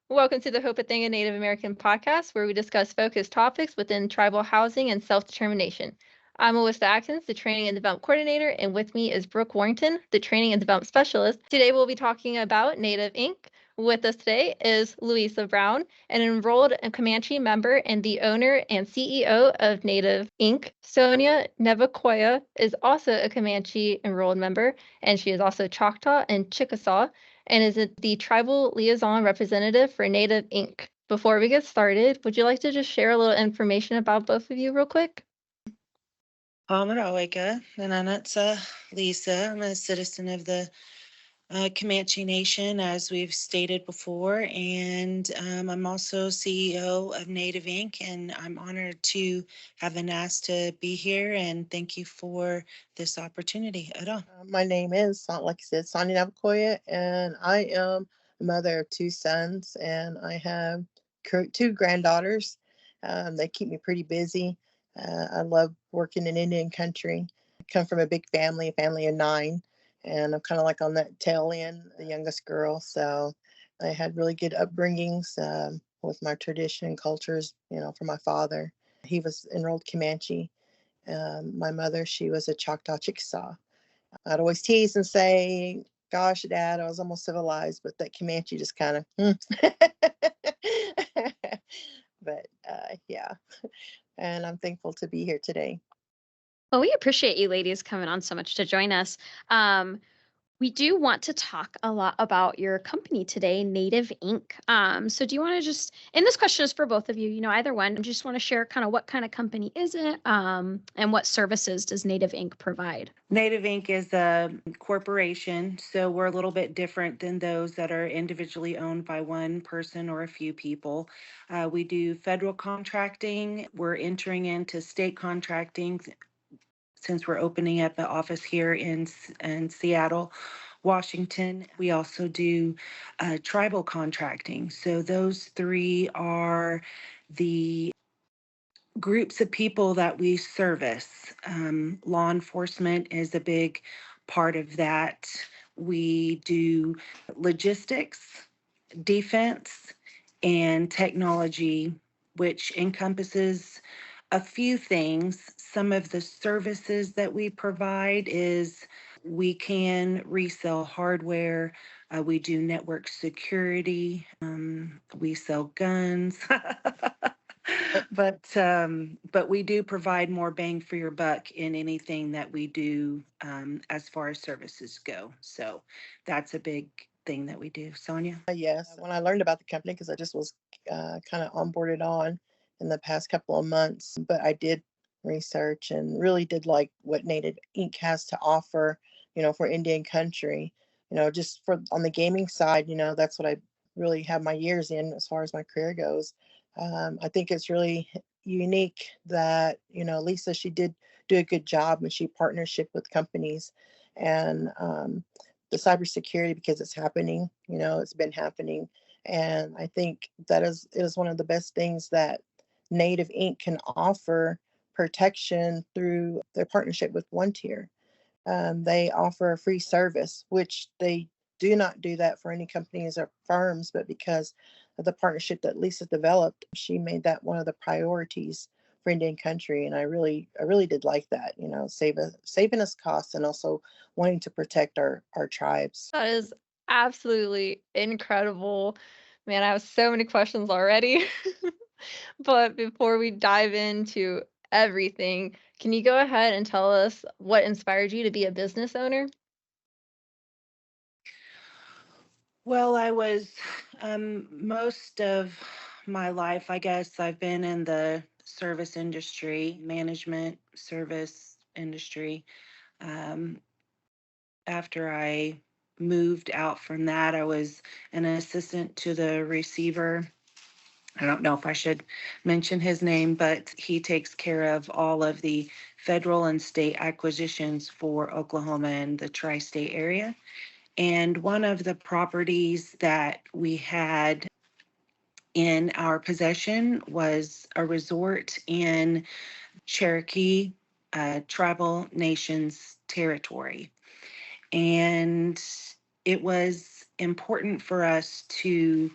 Welcome to the Hoporenkv Native American podcast, where we discuss focused topics within tribal housing and self-determination. I'm Melissa Atkins, the Training and Development Coordinator, and with me is Brooke Warrington, the Training and Development Specialist. Today we'll be talking about Native Inc. With us today is Louisa Brown, an enrolled Comanche member and the owner and CEO of Nativ Inc. Sonya Nevaquaya is also a Comanche enrolled member, and she is also Choctaw and Chickasaw, and is the Tribal Liaison Representative for Nativ Inc. Before we get started, would you like to just share a little information about both of you real quick? Hoporenkv, Nananatsa Lisa. I'm a citizen of the Comanche Nation, as we've stated before, and I'm also CEO of Nativ Inc., and I'm honored to have been asked to be here, and thank you for this opportunity at all. My name is, like I said, Sonya Nevaquaya, and I am a mother of two sons, and I have two granddaughters. They keep me pretty busy. I love working in Indian country. I come from a big family, a family of 9, and I'm kind of like on that tail end, the youngest girl. So I had really good upbringings with my tradition and cultures, from my father. He was enrolled Comanche. My mother, she was a Choctaw Chickasaw. I'd always tease and say, "Gosh, Dad, I was almost civilized," but that Comanche just kind of. But yeah, and I'm thankful to be here today. Well, we appreciate you ladies coming on so much to join us. We do want to talk a lot about your company today, Nativ Inc. So do you want to just, and this question is for both of you, either one, just want to share kind of what kind of company is it, and what services does Nativ Inc. provide? Nativ Inc. is a corporation, so we're a little bit different than those that are individually owned by one person or a few people. We do federal contracting. We're entering into state contracting since we're opening up an office here in Seattle, Washington. We also do tribal contracting. So those three are the groups of people that we service. Law enforcement is a big part of that. We do logistics, defense, and technology, which encompasses a few things. Some of the services that we provide is we can resell hardware. We do network security. We sell guns. But we do provide more bang for your buck in anything that we do as far as services go. So that's a big thing that we do. Sonya? Yes, when I learned about the company, because I just was kind of onboarded on in the past couple of months, but I did research and really did like what Native Inc. has to offer, for Indian country. Just for on the gaming side, that's what I really have my years in as far as my career goes. I think it's really unique that, Lisa, she did do a good job when she partnership with companies, and the cybersecurity, because it's happening, it's been happening. And I think that is one of the best things that Nativ Inc. can offer protection through their partnership with One Tier. They offer a free service, which they do not do that for any companies or firms, but because of the partnership that Lisa developed, she made that one of the priorities for Indian country. And I really did like that, saving us costs and also wanting to protect our tribes. That is absolutely incredible. Man, I have so many questions already. But before we dive into everything, can you go ahead and tell us what inspired you to be a business owner? Well, I was most of my life, I guess, I've been in the service industry, management service industry. Um, After I moved out from that, I was an assistant to the receiver. I don't know if I should mention his name, but he takes care of all of the federal and state acquisitions for Oklahoma and the tri-state area. And one of the properties that we had in our possession was a resort in Cherokee Tribal Nations territory. And it was important for us to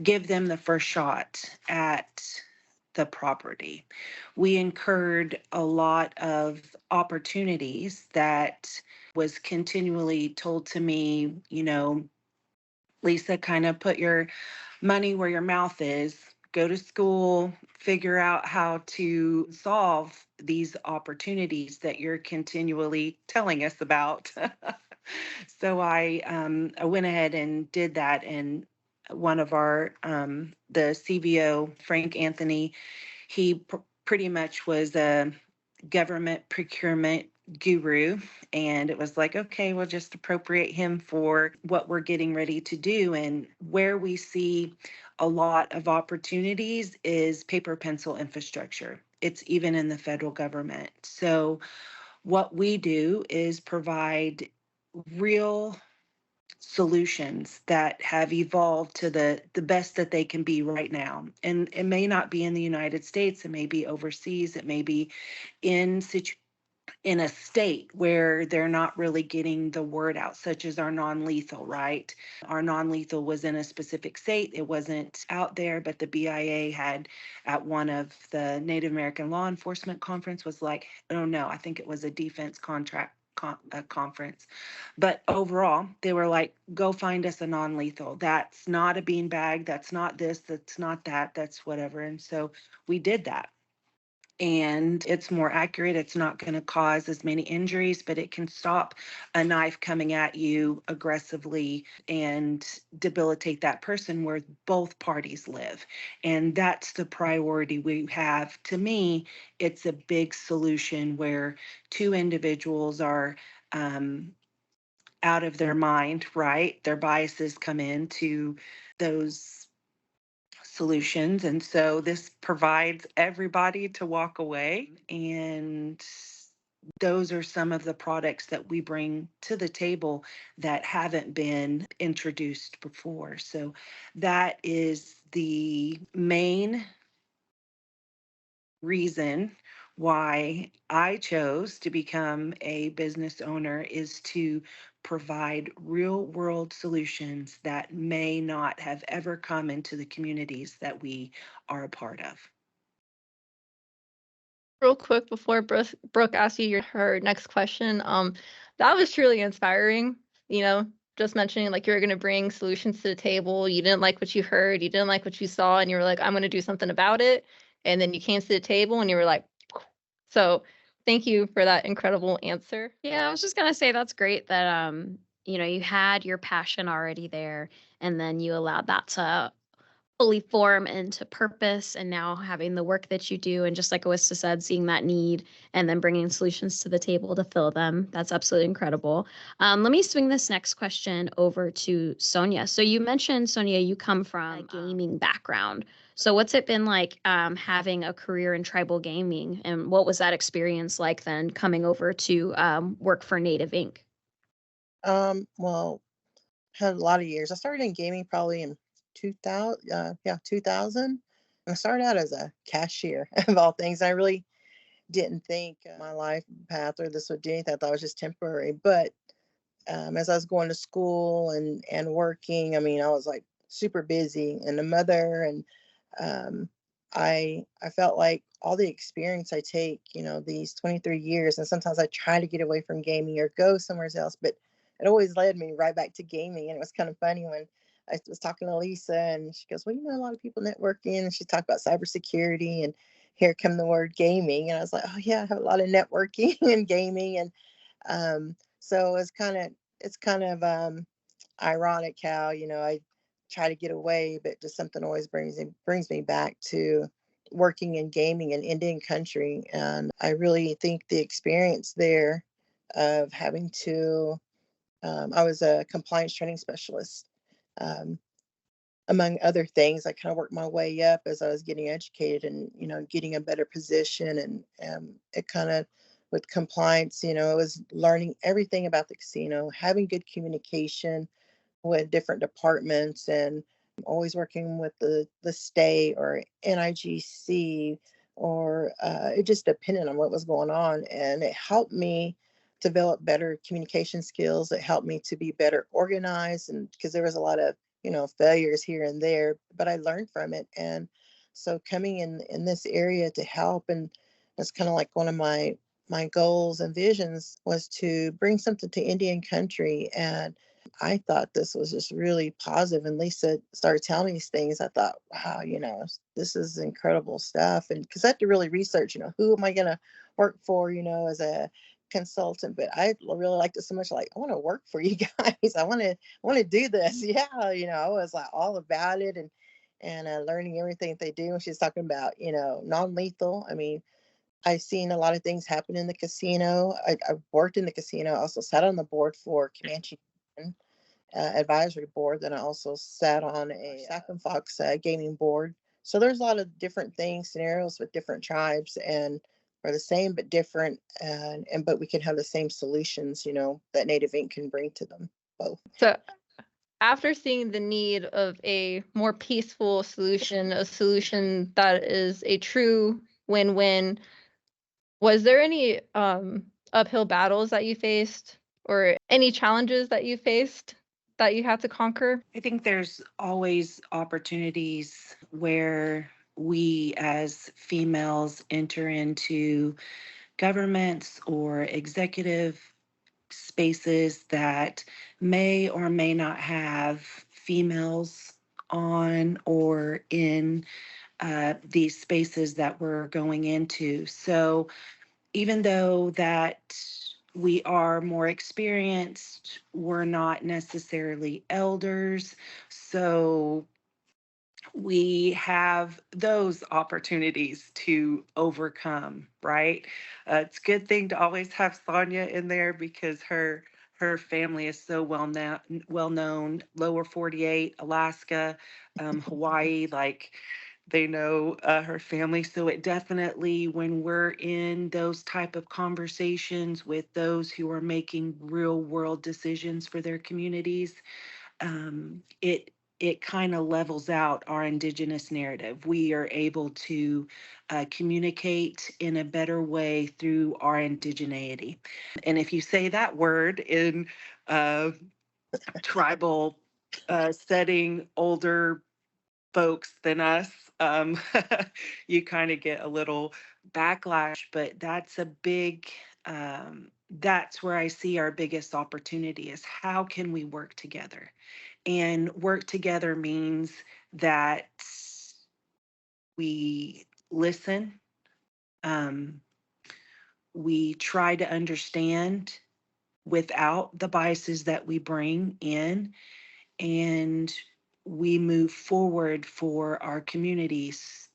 give them the first shot at the property. We incurred a lot of opportunities that was continually told to me, Lisa, kind of put your money where your mouth is, go to school, figure out how to solve these opportunities that you're continually telling us about. So I went ahead and did that. And one of our, the CVO, Frank Anthony, he pretty much was a government procurement guru. And it was like, okay, we'll just appropriate him for what we're getting ready to do. And where we see a lot of opportunities is paper pencil infrastructure. It's even in the federal government. So what we do is provide real solutions that have evolved to the best that they can be right now. And it may not be in the United States, it may be overseas, it may be in in a state where they're not really getting the word out, such as our non-lethal, right? Our non-lethal was in a specific state. It wasn't out there, but the BIA had at one of the Native American law enforcement conference was like, oh no, I think it was a defense contract conference. But overall, they were like, go find us a non-lethal. That's not a beanbag. That's not this. That's not that. That's whatever. And so we did that. And it's more accurate. It's not going to cause as many injuries, but it can stop a knife coming at you aggressively and debilitate that person where both parties live. And that's the priority we have. To me, it's a big solution where two individuals are out of their mind, right? Their biases come into those solutions. And so this provides everybody to walk away. And those are some of the products that we bring to the table that haven't been introduced before. So that is the main reason why I chose to become a business owner, is to provide real world solutions that may not have ever come into the communities that we are a part of. Real quick before Brooke asks you her next question, that was truly inspiring. Just mentioning like you're going to bring solutions to the table. You didn't like what you heard, you didn't like what you saw, and you were like, I'm going to do something about it. And then you came to the table and you were like, so thank you for that incredible answer. Yeah, I was just gonna say that's great that you had your passion already there, and then you allowed that to fully form into purpose, and now having the work that you do, and just like Awista said, seeing that need and then bringing solutions to the table to fill them. That's absolutely incredible. Let me swing this next question over to Sonya. So you mentioned, Sonya, you come from a gaming background. So what's it been like having a career in tribal gaming, and what was that experience like then coming over to work for Native Inc? Well, had a lot of years. I started in gaming probably in 2000. 2000. And I started out as a cashier of all things. I really didn't think my life path or this would do anything. I thought it was just temporary. But as I was going to school and working, I mean, I was like super busy and a mother, and I felt like all the experience I take, these 23 years, and sometimes I try to get away from gaming or go somewhere else, but it always led me right back to gaming. And it was kind of funny when I was talking to Lisa, and she goes, well, a lot of people networking, and she talked about cybersecurity, and here come the word gaming. And I was like, oh yeah, I have a lot of networking and gaming. And so it's kind of ironic how, I try to get away, but just something always brings me back to working in gaming in Indian country. And I really think the experience there of having to, I was a compliance training specialist. Among other things, I kind of worked my way up as I was getting educated and, getting a better position. And it kind of, with compliance, it was learning everything about the casino, having good communication with different departments, and always working with the state or NIGC, or it just depended on what was going on. And it helped me develop better communication skills. It helped me to be better organized, and because there was a lot of failures here and there, but I learned from it. And so coming in this area to help, and that's kind of like one of my goals and visions was to bring something to Indian country. And I thought this was just really positive. And Lisa started telling me these things. I thought, wow, this is incredible stuff. And because I had to really research, who am I going to work for, as a consultant. But I really liked it so much. Like, I want to work for you guys. I want to do this. Yeah. I was like all about it, and learning everything they do. And she's talking about, non-lethal. I mean, I've seen a lot of things happen in the casino. I've worked in the casino. I also sat on the board for Comanche Nation, advisory board. Then I also sat on a Sac and Fox gaming board. So there's a lot of different things, scenarios with different tribes, and are the same but different, but we can have the same solutions, that Native Inc. can bring to them both. So after seeing the need of a more peaceful solution, a solution that is a true win-win, was there any uphill battles that you faced, or any challenges that you faced that you had to conquer? I think there's always opportunities where we as females enter into governments or executive spaces that may or may not have females on or in these spaces that we're going into. So even though that we are more experienced, we're not necessarily elders. So we have those opportunities to overcome, right? It's a good thing to always have Sonya in there because her family is so well known. Lower 48, Alaska, Hawaii, like they know her family. So it definitely, when we're in those type of conversations with those who are making real world decisions for their communities, it kind of levels out our Indigenous narrative. We are able to communicate in a better way through our indigeneity. And if you say that word in tribal setting, older folks than us, you kind of get a little backlash, but that's a big, that's where I see our biggest opportunity is how can we work together? And work together means that we listen, we try to understand without the biases that we bring in, and we move forward for our communities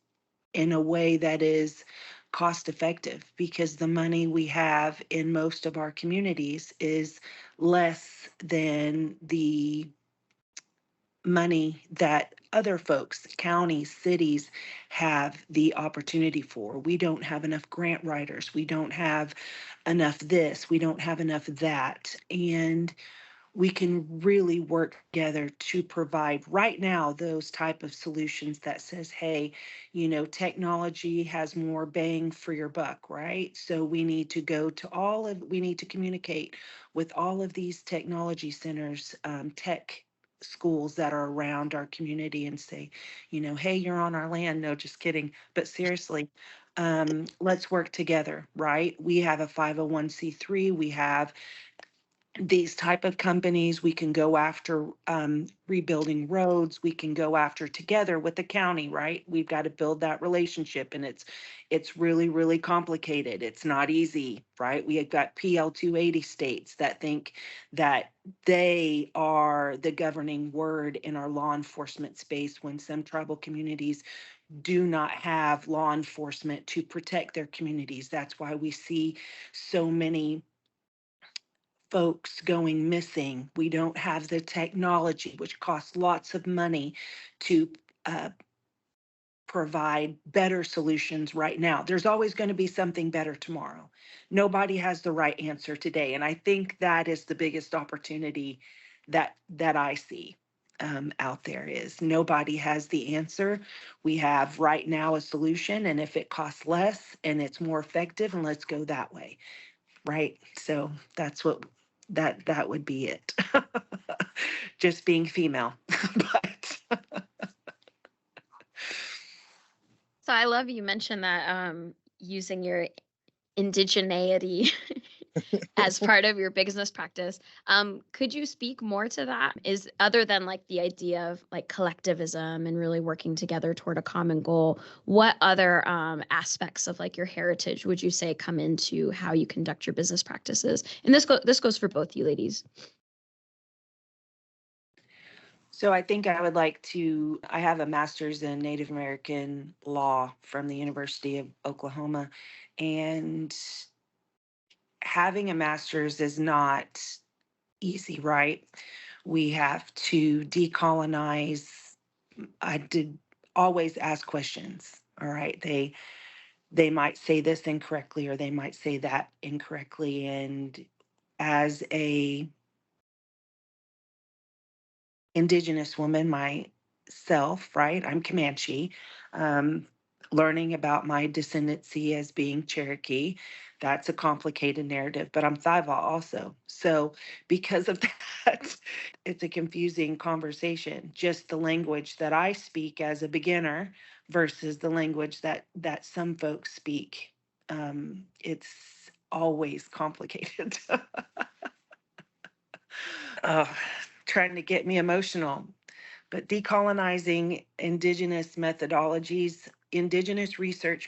in a way that is cost effective, because the money we have in most of our communities is less than the money that other folks, counties, cities have the opportunity for. We don't have enough grant writers. We don't have enough this. We don't have enough that. And we can really work together to provide right now those type of solutions that says, hey, technology has more bang for your buck, right? So we need to we need to communicate with all of these technology centers, tech schools that are around our community and say, hey, you're on our land. No, just kidding. But seriously, let's work together, right? We have a 501c3. We have these type of companies. We can go after rebuilding roads. We can go after together with the county, right? We've got to build that relationship, and it's really, really complicated. It's not easy, right? We have got PL 280 states that think that they are the governing word in our law enforcement space, when some tribal communities do not have law enforcement to protect their communities. That's why we see so many folks going missing. We don't have the technology, which costs lots of money to provide better solutions right now. There's always going to be something better tomorrow. Nobody has the right answer today. And I think that is the biggest opportunity that I see out there, is nobody has the answer. We have right now a solution, and if it costs less and it's more effective, and let's go that way. Right. So that's what that would be it. Just being female. But So I love you mentioned that using your indigeneity as part of your business practice. Could you speak more to that? Is other than like the idea of like collectivism and really working together toward a common goal, what other aspects of like your heritage would you say come into how you conduct your business practices? And this goes for both you ladies. so I think I have a master's in Native American law from the University of Oklahoma, and having a master's is not easy, right? We have to decolonize. I did always ask questions. All right. They might say this incorrectly or they might say that incorrectly. And as a Indigenous woman myself, right? I'm Comanche. Um, Learning about my descendancy as being Cherokee, that's a complicated narrative, but I'm Thiva also. So because of that, it's a confusing conversation. Just the language that I speak as a beginner versus the language that some folks speak. It's always complicated. uh, Trying to get me emotional. But decolonizing indigenous research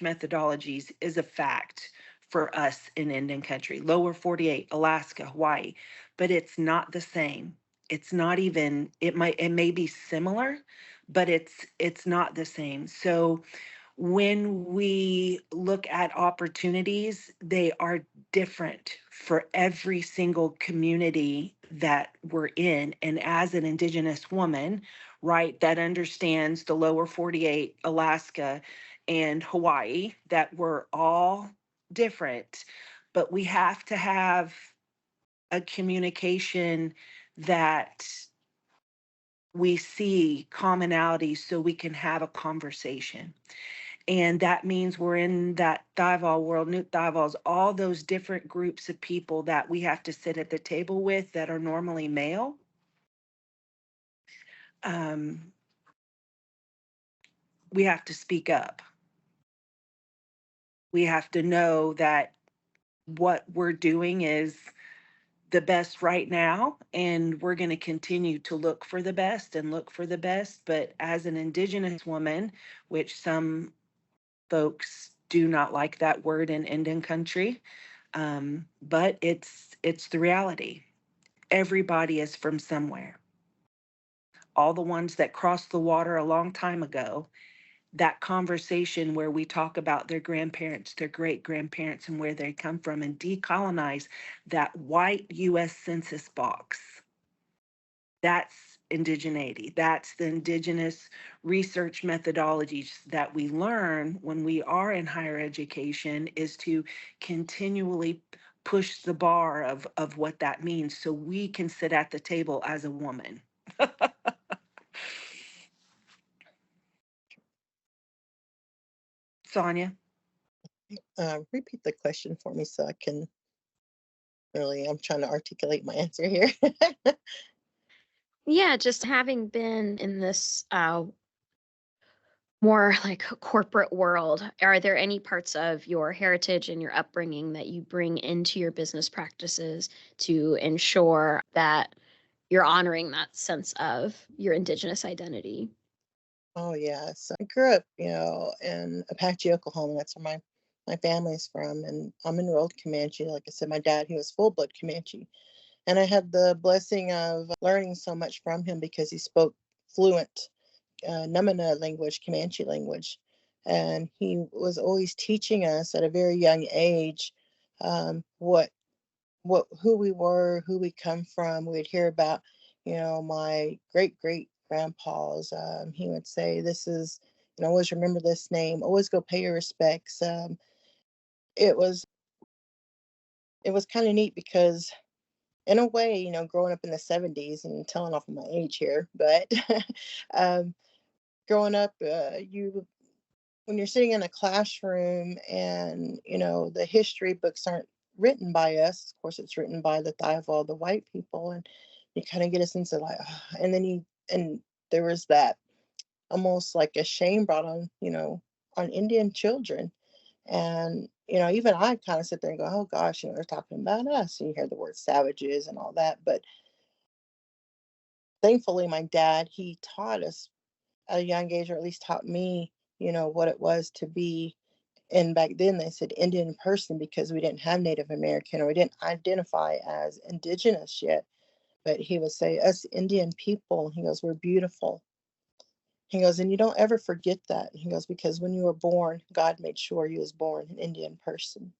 methodologies is a fact for us in Indian country, lower 48, Alaska, Hawaii, but it's not the same. It's not even, it may be similar, but it's not the same. So when we look at opportunities, they are different for every single community that we're in. And as an Indigenous woman, right, that understands the lower 48, Alaska, and Hawaii, that we're all different, but we have to have a communication that we see commonalities so we can have a conversation. And that means we're in that Thival world, Newt Thivals, all those different groups of people that we have to sit at the table with that are normally male. We have to speak up. We have to know that what we're doing is the best right now, and we're going to continue to look for the best and look for the best. But as an Indigenous woman, which some folks do not like that word in Indian country, but it's the reality. Everybody is from somewhere. All the ones that crossed the water a long time ago, that conversation where we talk about their grandparents, their great grandparents, and where they come from, and decolonize that white US Census box. That's indigeneity. That's the indigenous research methodologies that we learn when we are in higher education, is to continually push the bar of what that means so we can sit at the table as a woman. Sonya? Repeat the question for me so I can I'm trying to articulate my answer here. Yeah, just having been in this more like corporate world, are there any parts of your heritage and your upbringing that you bring into your business practices to ensure that you're honoring that sense of your Indigenous identity? Oh yeah. So I grew up, in Apache, Oklahoma. That's where my family's from. And I'm enrolled Comanche. Like I said, my dad, he was full blood Comanche. And I had the blessing of learning so much from him because he spoke fluent Numina language, Comanche language. And he was always teaching us at a very young age what who we were, who we come from. We'd hear about, my great great grandpas. He would say, "This is, always remember this name. Always go pay your respects." It was kind of neat because, in a way, growing up in the '70s and telling off of my age here, but um, growing up, when you're sitting in a classroom and the history books aren't written by us. Of course, it's written by the thigh of all the white people, and you kind of get a sense of like, and then there was that almost like a shame brought on, on Indian children. And, even I kind of sit there and go, oh gosh, they're talking about us. And you hear the word savages and all that. But thankfully, my dad, he taught us at a young age, or at least taught me, what it was to be. And back then they said Indian person because we didn't have Native American, or we didn't identify as Indigenous yet. But he would say, us Indian people, he goes, we're beautiful. He goes, and you don't ever forget that. He goes, because when you were born, God made sure you was born an Indian person.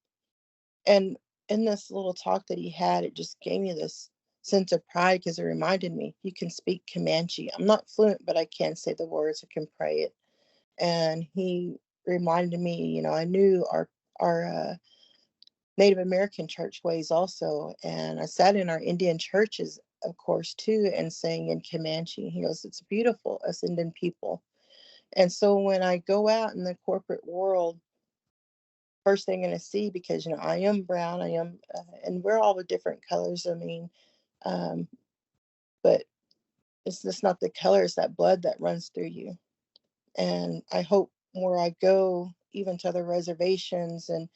And in this little talk that he had, it just gave me this sense of pride because it reminded me, you can speak Comanche. I'm not fluent, but I can say the words, I can pray it. And he reminded me, I knew our Native American church ways also. And I sat in our Indian churches, of course, too, and sang in Comanche. He goes, it's beautiful, us Indian people. And so when I go out in the corporate world, first thing I'm going to see, because, I am brown, and we're all with different colors. I mean, but it's just not the color, it's that blood that runs through you. And I hope where I go, even to other reservations and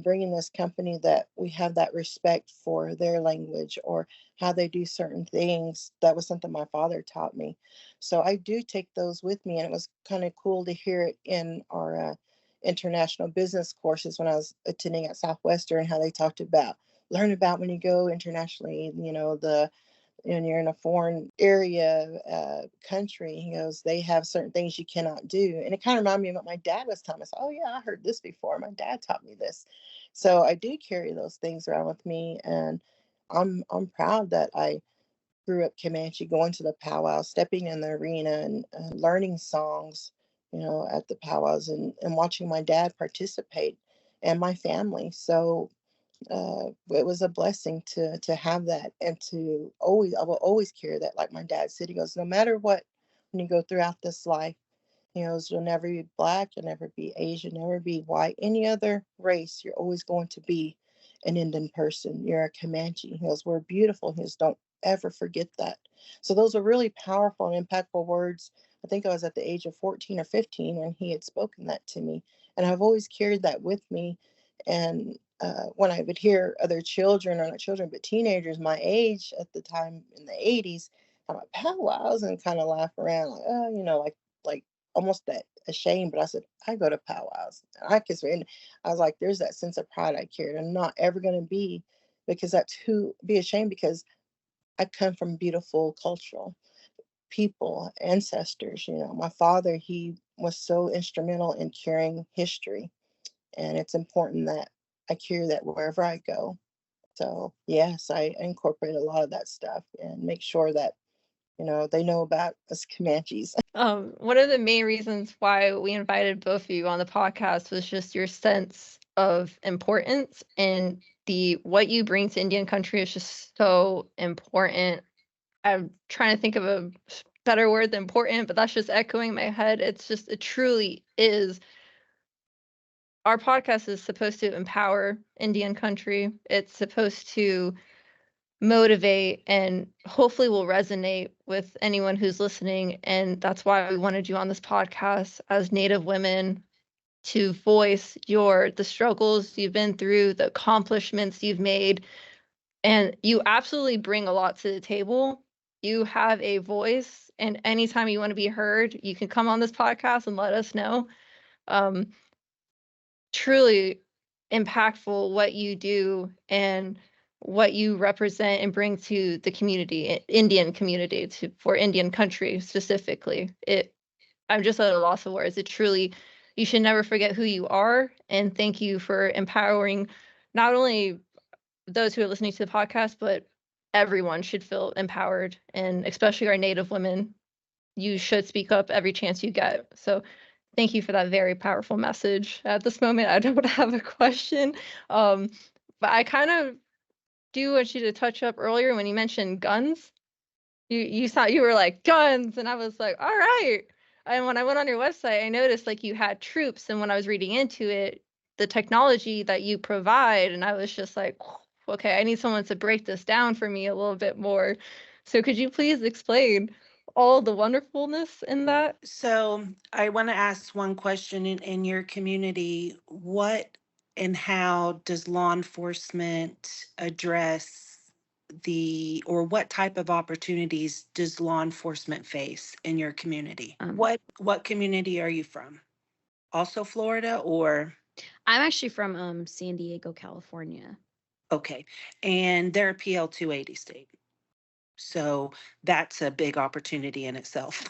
bringing this company, that we have that respect for their language or how they do certain things. That was something my father taught me. So I do take those with me. And it was kind of cool to hear it in our international business courses when I was attending at Southwestern, how they talked about learn about when you go internationally, and you're in a foreign area, country. He goes, they have certain things you cannot do. And it kind of reminded me of what my dad was telling us. Oh yeah, I heard this before. My dad taught me this. So I do carry those things around with me. And I'm proud that I grew up Comanche, going to the powwows, stepping in the arena and learning songs, at the powwows, and watching my dad participate and my family. So it was a blessing to have that, and I will always carry that. Like my dad said, he goes, no matter what, when you go throughout this life, you'll never be black, you'll never be Asian, never be white, any other race. You're always going to be an Indian person. You're a Comanche. He goes, we're beautiful. He goes, don't ever forget that. So those are really powerful and impactful words. I think I was at the age of 14 or 15 when he had spoken that to me. And I've always carried that with me. And when I would hear other children, or not children, but teenagers my age at the time in the 80s, I'm like, powwows, and kind of laugh around like, oh, like almost that ashamed. But I said, I go to powwows. And I was like, there's that sense of pride I carried. I'm not ever going to be, because that's who be ashamed, because I come from beautiful cultural people, ancestors. My father, he was so instrumental in carrying history. And it's important that I carry that wherever I go. So yes, I incorporate a lot of that stuff and make sure that, they know about us Comanches. One of the main reasons why we invited both of you on the podcast was just your sense of importance, and what you bring to Indian country is just so important. I'm trying to think of a better word than important, but that's just echoing in my head. It truly is. Our podcast is supposed to empower Indian country. It's supposed to motivate and hopefully will resonate with anyone who's listening. And that's why we wanted you on this podcast as Native women, to voice the struggles you've been through, the accomplishments you've made. And you absolutely bring a lot to the table. You have a voice, and anytime you want to be heard, you can come on this podcast and let us know. Truly impactful what you do and what you represent and bring to the community, Indian community, for Indian country specifically. I'm just at a loss of words. You should never forget who you are, and thank you for empowering not only those who are listening to the podcast, but everyone should feel empowered, and especially our Native women. You should speak up every chance you get. So thank you for that very powerful message. At this moment, I don't have a question, but I kind of do want you to touch up earlier when you mentioned guns. You thought you were like guns, and I was like, all right. And when I went on your website, I noticed like you had troops, and when I was reading into it, the technology that you provide. And I was just like, okay, I need someone to break this down for me a little bit more. So could you please explain all the wonderfulness in that? So I want to ask one question in your community. What and how does law enforcement address or what type of opportunities does law enforcement face in your community? What community are you from? Also Florida or? I'm actually from San Diego, California. Okay. And they're a PL 280 state. So that's a big opportunity in itself.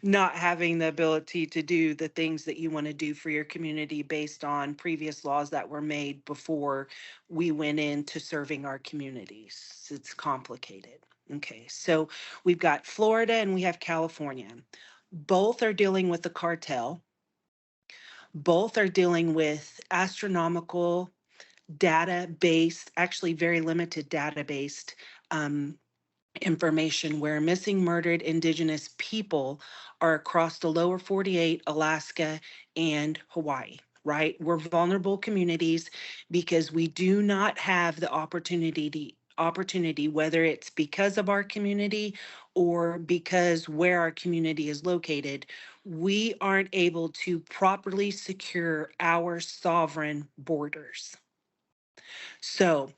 Not having the ability to do the things that you want to do for your community based on previous laws that were made before we went into serving our communities. It's complicated. Okay, so we've got Florida and we have California. Both are dealing with the cartel. Both are dealing with astronomical data-based, actually very limited data-based information where missing, murdered Indigenous people are across the lower 48, Alaska, and Hawaii, right? We're vulnerable communities because we do not have the opportunity, whether it's because of our community or because where our community is located, we aren't able to properly secure our sovereign borders. So,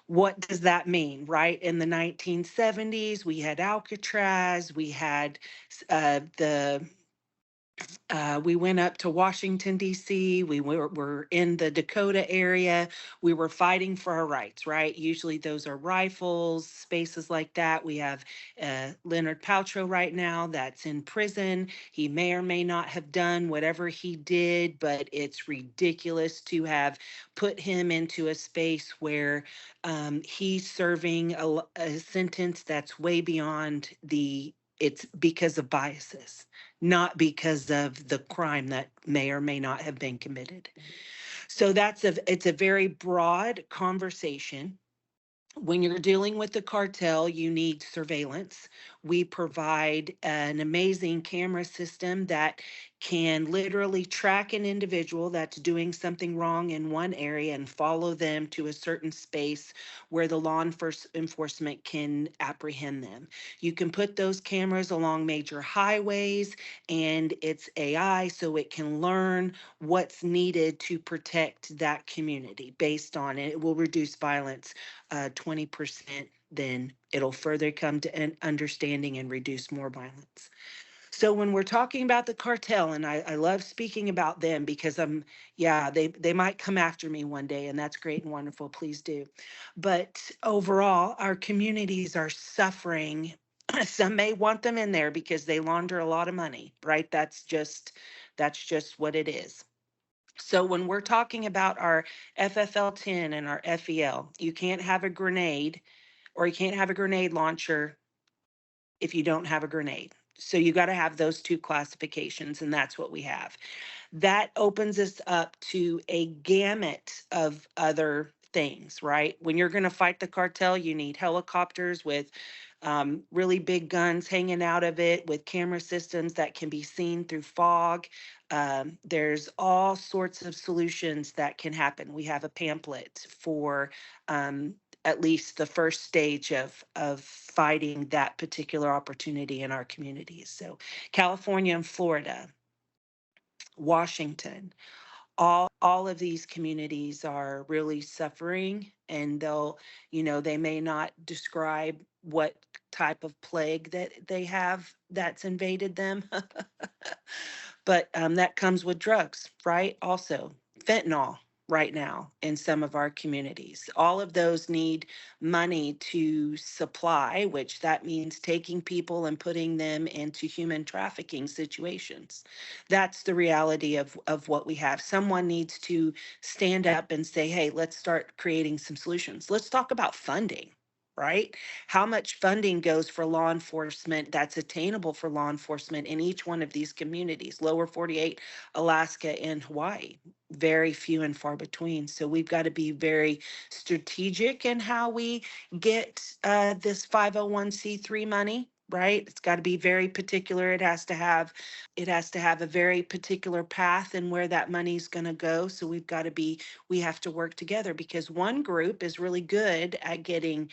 what does that mean, right? In the 1970s, we had Alcatraz, we had we went up to Washington, D.C. Were in the Dakota area. We were fighting for our rights, right? Usually those are rifles, spaces like that. We have Leonard Paltrow right now that's in prison. He may or may not have done whatever he did, but it's ridiculous to have put him into a space where he's serving a sentence that's way beyond it's because of biases, not because of the crime that may or may not have been committed. So it's a very broad conversation. When you're dealing with the cartel, you need surveillance. We provide an amazing camera system that can literally track an individual that's doing something wrong in one area and follow them to a certain space where the law enforcement can apprehend them. You can put those cameras along major highways, and it's AI, so it can learn what's needed to protect that community based on it. It will reduce violence 20%, then it'll further come to an understanding and reduce more violence. So when we're talking about the cartel, and I love speaking about them because they might come after me one day, and that's great and wonderful. Please do. But overall, our communities are suffering. Some may want them in there because they launder a lot of money, right? That's just what it is. So when we're talking about our FFL-10 and our FEL, you can't have a grenade or you can't have a grenade launcher if you don't have a grenade. So you got to have those two classifications, and that's what we have. That opens us up to a gamut of other things, right? When you're going to fight the cartel, you need helicopters with really big guns hanging out of it, with camera systems that can be seen through fog. There's all sorts of solutions that can happen. We have a pamphlet for at least the first stage of fighting that particular opportunity in our communities. So California and Florida, Washington, all of these communities are really suffering, and they may not describe what type of plague that they have that's invaded them. But that comes with drugs, right? Also, fentanyl right now in some of our communities. All of those need money to supply, which that means taking people and putting them into human trafficking situations. That's the reality of what we have. Someone needs to stand up and say, hey, let's start creating some solutions. Let's talk about funding. Right? How much funding goes for law enforcement that's attainable for law enforcement in each one of these communities, lower 48, Alaska, and Hawaii? Very few and far between. So we've got to be very strategic in how we get this 501c3 money, right? It's got to be very particular. It has to have a very particular path and where that money's going to go. So we have to work together, because one group is really good at getting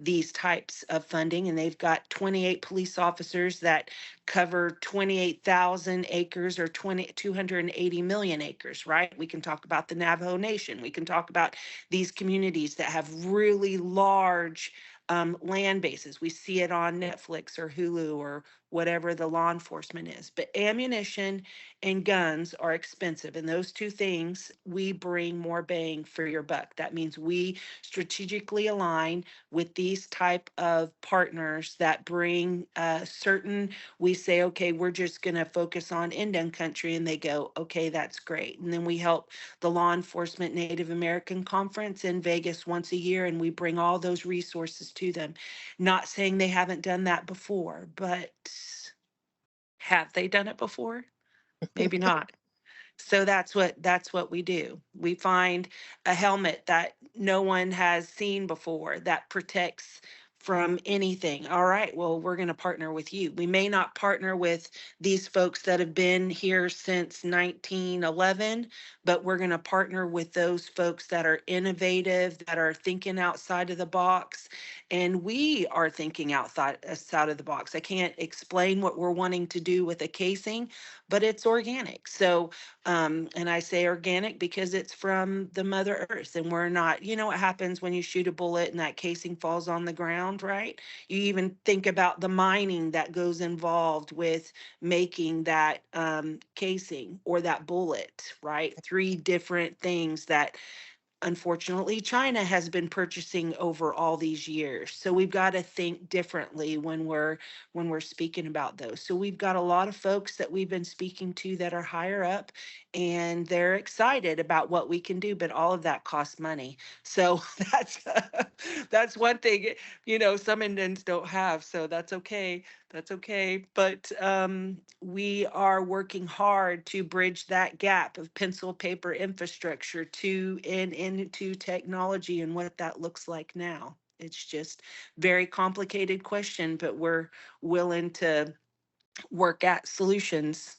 these types of funding, and they've got 28 police officers that cover 28,000 acres, or 280 million acres, right? We can talk about the Navajo Nation. We can talk about these communities that have really large land bases. We see it on Netflix or Hulu or whatever the law enforcement is. But ammunition and guns are expensive. And those two things, we bring more bang for your buck. That means we strategically align with these type of partners that bring we say, okay, we're just going to focus on Indian country. And they go, okay, that's great. And then we help the Law Enforcement Native American Conference in Vegas once a year, and we bring all those resources to them. Not saying they haven't done that before, but have they done it before? Maybe not. So that's what we do. We find a helmet that no one has seen before that protects from anything. All right, well, we're going to partner with you. We may not partner with these folks that have been here since 1911, but we're going to partner with those folks that are innovative, that are thinking outside of the box. And we are thinking outside of the box. I can't explain what we're wanting to do with a casing, but it's organic. So and I say organic because it's from the Mother Earth, and we're not, what happens when you shoot a bullet and that casing falls on the ground, right? You even think about the mining that goes involved with making that casing or that bullet, right? Three different things that unfortunately China has been purchasing over all these years. So we've got to think differently when we're speaking about those. So we've got a lot of folks that we've been speaking to that are higher up, and they're excited about what we can do, but all of that costs money. So that's one thing, some Indians don't have, so that's okay. That's okay. But we are working hard to bridge that gap of pencil paper infrastructure into technology and what that looks like now. It's just very complicated question, but we're willing to work at solutions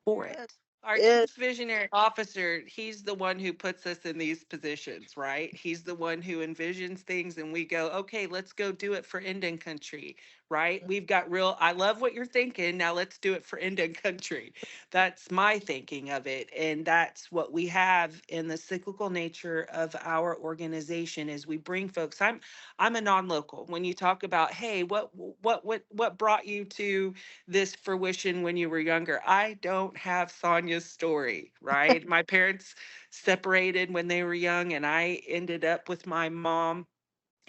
for it. Our It chief visionary officer, he's the one who puts us in these positions, right? He's the one who envisions things, and we go, okay, let's go do it for Indian country, right? We've got I love what you're thinking. Now let's do it for Indian country. That's my thinking of it. And that's what we have in the cyclical nature of our organization is we bring folks. I'm a non-local. When you talk about, hey, what brought you to this fruition when you were younger? I don't have Sonya's story, right? My parents separated when they were young, and I ended up with my mom,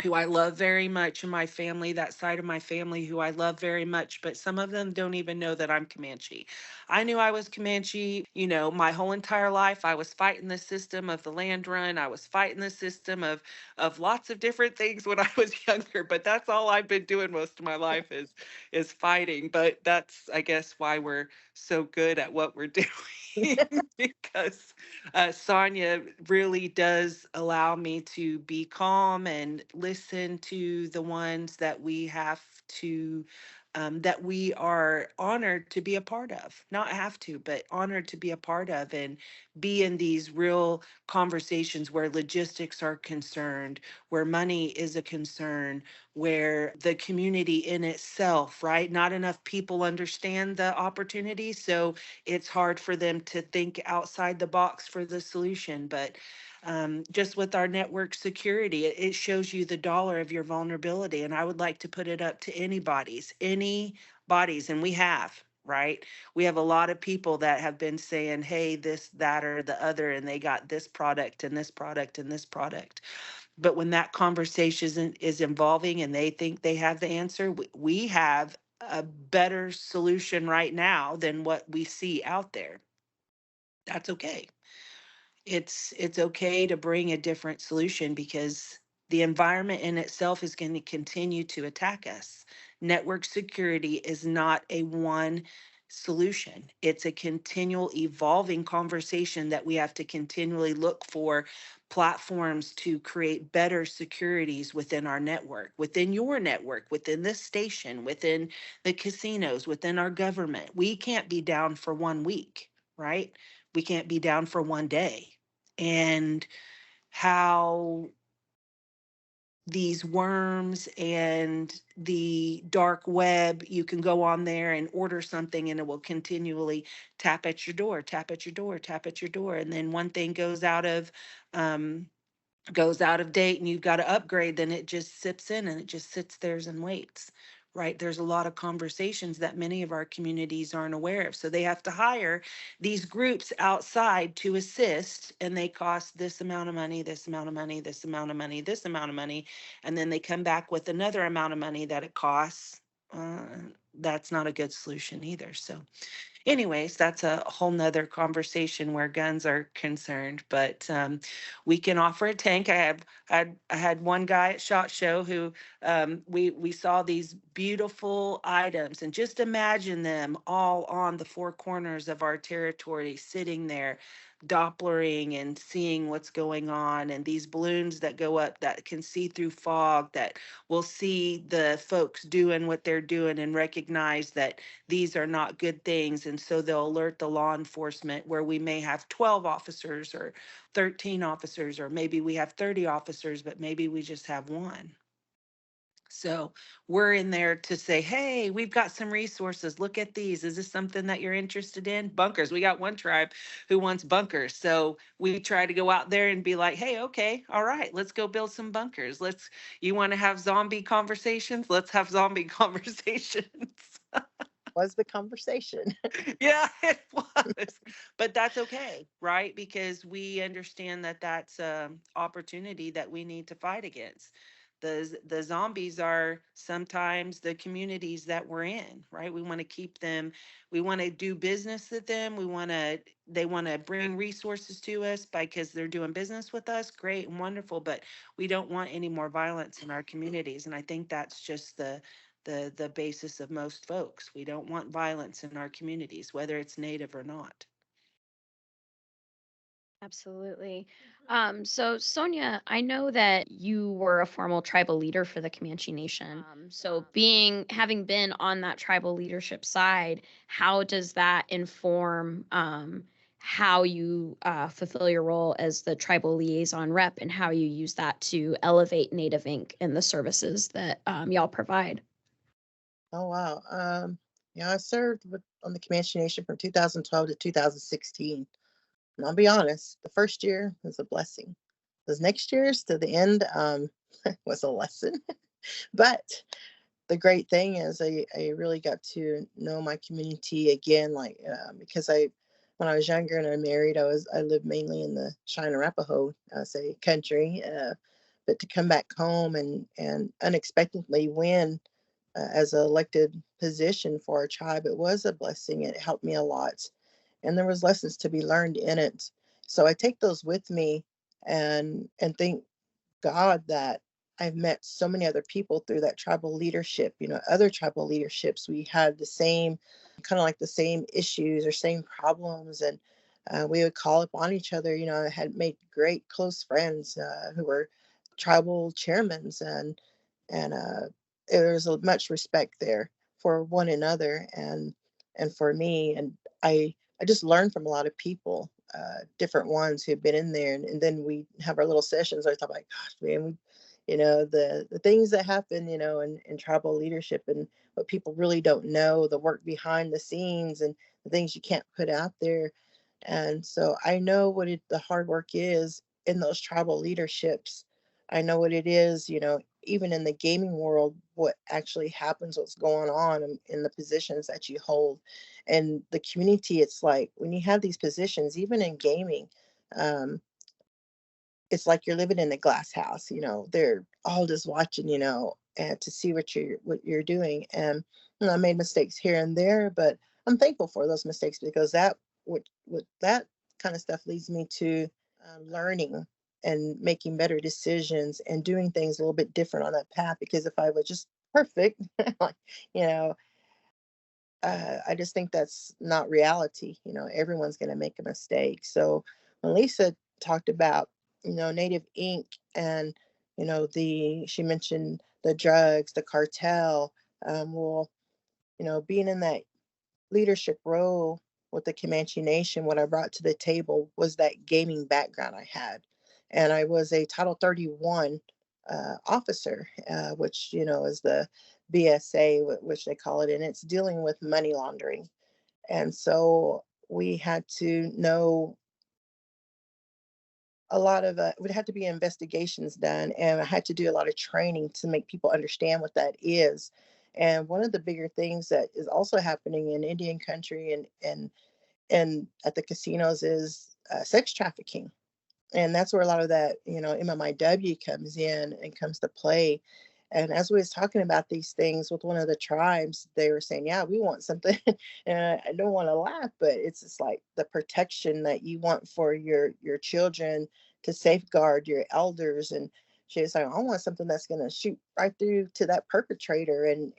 who I love very much, and my family, that side of my family, who I love very much, but some of them don't even know that I'm Comanche. I knew I was Comanche, my whole entire life. I was fighting the system of the land run. I was fighting the system of lots of different things when I was younger, but that's all I've been doing most of my life is fighting. But that's, I guess, why we're so good at what we're doing. Because Sonya really does allow me to be calm and listen to the ones that we have to, that we are honored to be a part of. Not have to, but honored to be a part of, and be in these real conversations where logistics are concerned, where money is a concern, where the community in itself, right? Not enough people understand the opportunity. So it's hard for them to think outside the box for the solution. But just with our network security, it shows you the dollar of your vulnerability. And I would like to put it up to anybody's, and we have. Right. We have a lot of people that have been saying, hey, this, that, or the other, and they got this product and this product and this product. But when that conversation is involving and they think they have the answer, we have a better solution right now than what we see out there. That's okay. It's okay to bring a different solution, because the environment in itself is going to continue to attack us. Network security is not a one solution. It's a continual evolving conversation that we have to continually look for platforms to create better securities within our network, within your network, within this station, within the casinos, within our government. We can't be down for 1 week, right? We can't be down for one day. And how these worms and the dark web, you can go on there and order something and it will continually tap at your door, tap at your door, tap at your door. And then one thing um, goes out of date and you've got to upgrade, then it just sips in and it just sits there and waits, right? There's a lot of conversations that many of our communities aren't aware of. So they have to hire these groups outside to assist, and they cost this amount of money, this amount of money, this amount of money, this amount of money. And then they come back with another amount of money that it costs. That's not a good solution either. So anyways, that's a whole nother conversation where guns are concerned, but we can offer a tank. I had one guy at SHOT Show who we saw these beautiful items, and just imagine them all on the four corners of our territory, sitting there Dopplering and seeing what's going on, and these balloons that go up that can see through fog, that will see the folks doing what they're doing and recognize that these are not good things. And so they'll alert the law enforcement, where we may have 12 officers or 13 officers, or maybe we have 30 officers, but maybe we just have one. So we're in there to say, hey, we've got some resources. Look at these. Is this something that you're interested in? Bunkers. We got one tribe who wants bunkers. So we try to go out there and be like, hey, okay, all right, let's go build some bunkers. You want to have zombie conversations? Let's have zombie conversations. Was the conversation. Yeah, it was. But that's okay, right? Because we understand that that's an opportunity that we need to fight against. The zombies are sometimes the communities that we're in, right? We want to keep them, we want to do business with them. They want to bring resources to us because they're doing business with us. Great and wonderful, but we don't want any more violence in our communities. And I think that's just the basis of most folks. We don't want violence in our communities, whether it's native or not. Absolutely. So Sonya, I know that you were a formal tribal leader for the Comanche Nation. So having been on that tribal leadership side, how does that inform how you fulfill your role as the tribal liaison rep, and how you use that to elevate Native Inc. and the services that y'all provide? Oh wow. I served on the Comanche Nation from 2012 to 2016. And I'll be honest, the first year was a blessing. Those next years to the end was a lesson. But the great thing is I really got to know my community again, because when I was younger and I married, I lived mainly in the Cheyenne Arapaho, say, country. But to come back home and unexpectedly win as an elected position for our tribe, it was a blessing. It helped me a lot, and there was lessons to be learned in it. So I take those with me, and thank God that I've met so many other people through that tribal leadership. Other tribal leaderships, we had the same kind of like the same issues or same problems, and we would call upon each other. I had made great close friends who were tribal chairmen, and there was much respect there for one another and for me. And I just learned from a lot of people, different ones who've been in there, and then we have our little sessions. I thought, like, gosh, man, the things that happen, in tribal leadership, and what people really don't know, the work behind the scenes, and the things you can't put out there. And so I know what the hard work is in those tribal leaderships. I know what it is, even in the gaming world, what actually happens, what's going on in the positions that you hold. And the community, it's like when you have these positions, even in gaming, um, it's like you're living in a glass house. They're all just watching, and to see what you're doing. And I made mistakes here and there, but I'm thankful for those mistakes, because what that kind of stuff leads me to learning and making better decisions and doing things a little bit different on that path. Because if I was just perfect, like, you know, I just think that's not reality. Everyone's going to make a mistake. So when Lisa talked about, Native Inc. and, she mentioned the drugs, the cartel, well, being in that leadership role with the Comanche Nation, what I brought to the table was that gaming background I had. And I was a Title 31 officer, which, is the BSA, which they call it, and it's dealing with money laundering. And so we had to know a lot of, would have to be investigations done, and I had to do a lot of training to make people understand what that is. And one of the bigger things that is also happening in Indian country and at the casinos is sex trafficking. And that's where a lot of that, MMIW comes in and comes to play. And as we was talking about these things with one of the tribes, they were saying, yeah, we want something. And I don't want to laugh, but it's just like the protection that you want for your children, to safeguard your elders. And she was like, I want something that's going to shoot right through to that perpetrator. And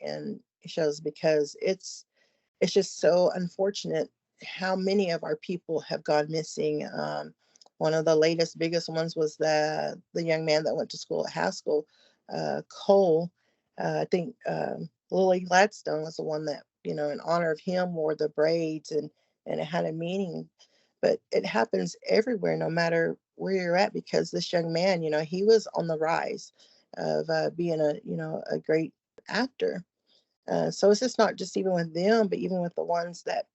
it shows, because it's just so unfortunate how many of our people have gone missing. One of the latest, biggest ones was the young man that went to school at Haskell, Cole. I think Lily Gladstone was the one that, in honor of him, wore the braids, and it had a meaning. But it happens everywhere, no matter where you're at, because this young man, he was on the rise of being a great actor. So it's just not just even with them, but even with the ones that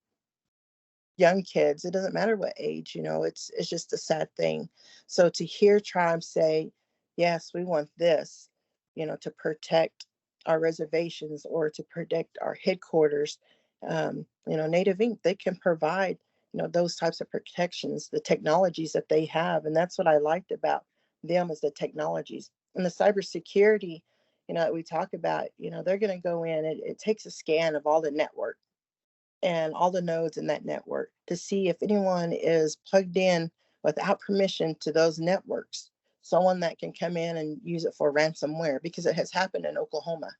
young kids, it doesn't matter what age, it's just a sad thing. So to hear tribes say, yes, we want this, to protect our reservations or to protect our headquarters, Native Inc., they can provide, those types of protections, the technologies that they have. And that's what I liked about them, is the technologies and the cybersecurity, that we talk about. They're going to go in, it takes a scan of all the network and all the nodes in that network to see if anyone is plugged in without permission to those networks, someone that can come in and use it for ransomware, because it has happened in Oklahoma.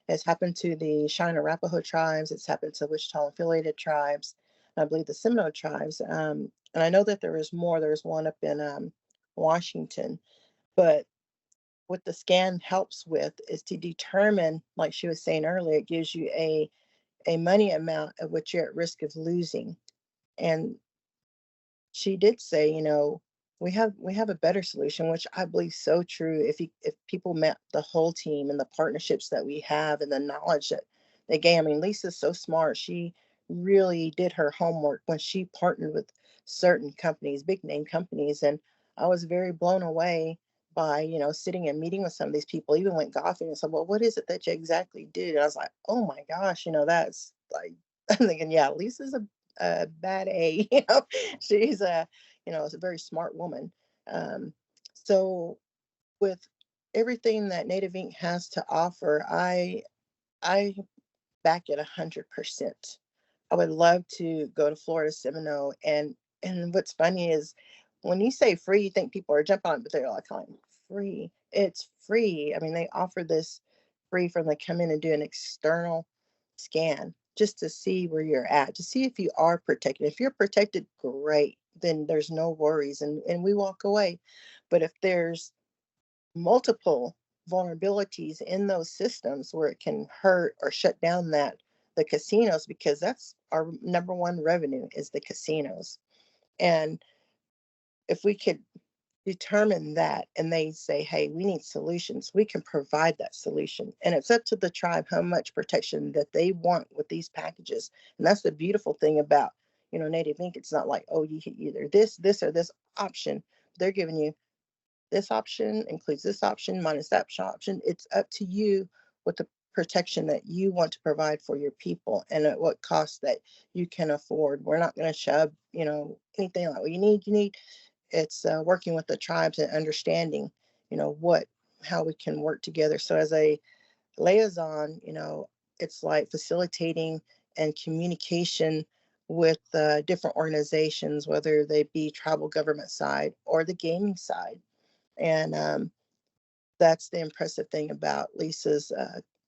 It's happened to the Cheyenne Arapaho tribes. It's happened to Wichita affiliated tribes. I believe the Seminole tribes. And I know that there is more. There's one up in Washington. But what the scan helps with is to determine, like she was saying earlier, it gives you a money amount of which you're at risk of losing. And she did say, we have a better solution, which I believe so true. If people met the whole team and the partnerships that we have and the knowledge that they gain. I mean, Lisa's so smart. She really did her homework when she partnered with certain companies, big name companies. And I was very blown away by, sitting and meeting with some of these people, even went golfing and said, well, what is it that you exactly do? And I was like, oh my gosh, that's like, I'm thinking, yeah, Lisa's a bad A, she's is a very smart woman. So with everything that Native Inc. has to offer, I back it 100%. I would love to go to Florida Seminole, and what's funny is when you say free, you think people are jumping on it, but they're like, free. It's free. I mean, they offer this free from they come in and do an external scan just to see where you're at, to see if you are protected. If you're protected, great. Then there's no worries, and we walk away. But if there's multiple vulnerabilities in those systems where it can hurt or shut down the casinos, because that's our number one revenue, is the casinos. And if we could determine that, and they say, hey, we need solutions, we can provide that solution. And it's up to the tribe how much protection that they want with these packages. And that's the beautiful thing about, Native Inc. It's not like, oh, you get either this or this option. They're giving you this option includes this option minus that option. It's up to you with the protection that you want to provide for your people and at what cost that you can afford. We're not going to shove, anything like, well, you need. It's working with the tribes and understanding, how we can work together. So as a liaison, it's like facilitating and communication with different organizations, whether they be tribal government side or the gaming side. And that's the impressive thing about Lisa's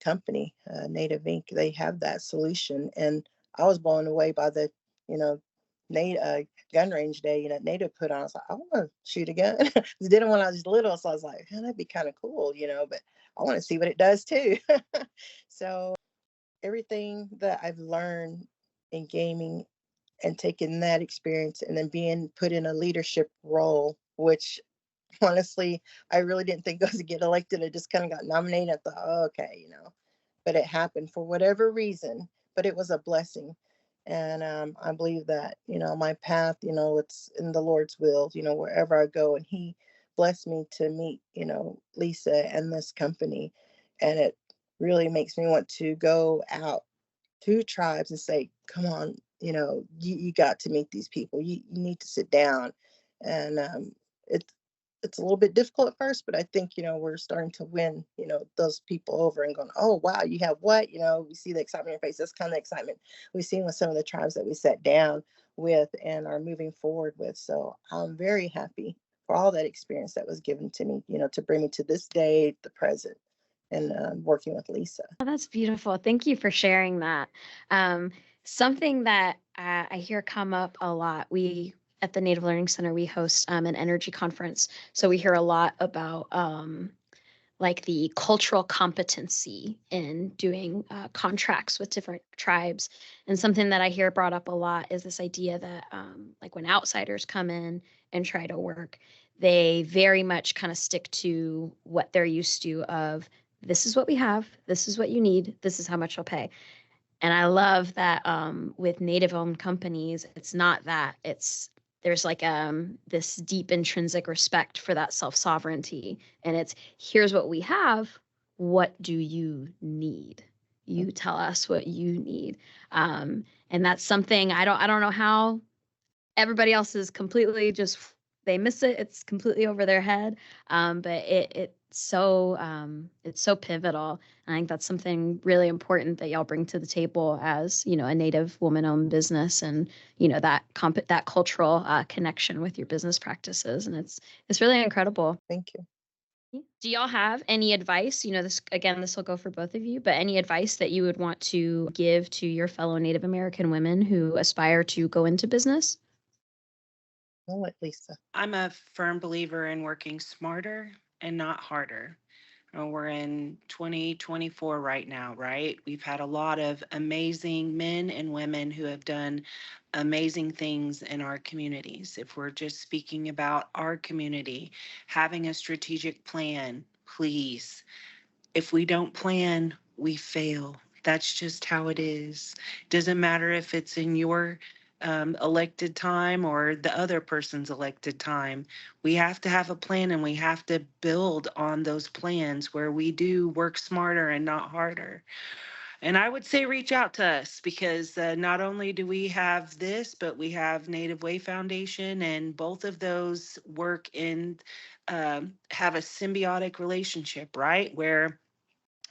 company, Native Inc. They have that solution. And I was blown away by the, you know, gun range day that Native put on. I was like, I want to shoot a gun. I did it when I was little, so I was like, that'd be kind of cool, but I want to see what it does too. So everything that I've learned in gaming and taking that experience and then being put in a leadership role, which honestly, I really didn't think I was going to get elected. I just kind of got nominated. I thought, oh, okay, but it happened for whatever reason, but it was a blessing. And I believe that, my path, it's in the Lord's will, wherever I go. And He blessed me to meet, Lisa and this company. And it really makes me want to go out to tribes and say, come on, you got to meet these people. You need to sit down. And it's a little bit difficult at first, but I think, we're starting to win, those people over and going, oh, wow, you have what? We see the excitement in your face. That's kind of the excitement we've seen with some of the tribes that we sat down with and are moving forward with. So I'm very happy for all that experience that was given to me, to bring me to this day, the present, and working with Lisa. Oh, that's beautiful. Thank you for sharing that. Something that I hear come up a lot. We at the Native Learning Center, we host an energy conference. So we hear a lot about like the cultural competency in doing contracts with different tribes. And something that I hear brought up a lot is this idea that like when outsiders come in and try to work, they very much kind of stick to what they're used to of this is what we have, this is what you need, this is how much I'll pay. And I love that with Native-owned companies, it's not that. There's like this deep intrinsic respect for that self-sovereignty. And it's, here's what we have. What do you need? You tell us what you need. And that's something I don't know how everybody else is completely just, they miss it. It's completely over their head. But it's so pivotal. I think that's something really important that y'all bring to the table as, a Native woman-owned business, and that cultural connection with your business practices, and it's really incredible. Thank you. Do y'all have any advice? This will go for both of you, but any advice that you would want to give to your fellow Native American women who aspire to go into business? I'll let Lisa. I'm a firm believer in working smarter and not harder. We're in 2024 right now, right? We've had a lot of amazing men and women who have done amazing things in our communities. If we're just speaking about our community, having a strategic plan, please. If we don't plan, we fail. That's just how it is. Doesn't matter if it's in your elected time or the other person's elected time. We have to have a plan, and we have to build on those plans where we do work smarter and not harder. And I would say reach out to us, because not only do we have this, but we have Natuv Way Foundation, and both of those work in have a symbiotic relationship, right? Where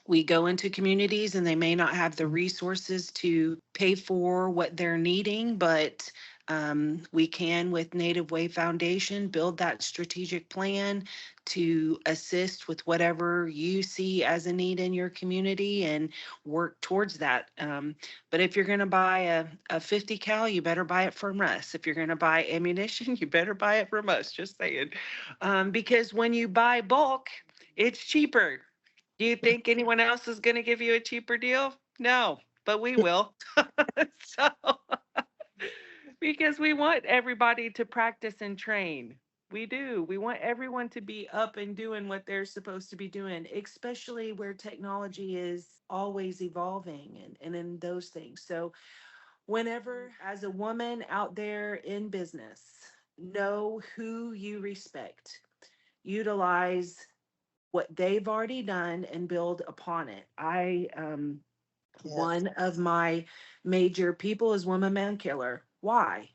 we go into communities and they may not have the resources to pay for what they're needing, but we can, with Natuv Way Foundation, build that strategic plan to assist with whatever you see as a need in your community and work towards that. But if you're going to buy a 50 cal, you better buy it from us. If you're going to buy ammunition, you better buy it from us, just saying. Because when you buy bulk, it's cheaper. Do you think anyone else is going to give you a cheaper deal? No, but we will. So, because we want everybody to practice and train. We do. We want everyone to be up and doing what they're supposed to be doing, especially where technology is always evolving and in those things. So, whenever, as a woman out there in business, know who you respect, utilize what they've already done and build upon it. Yes. One of my major people is Woman Man Killer. Why?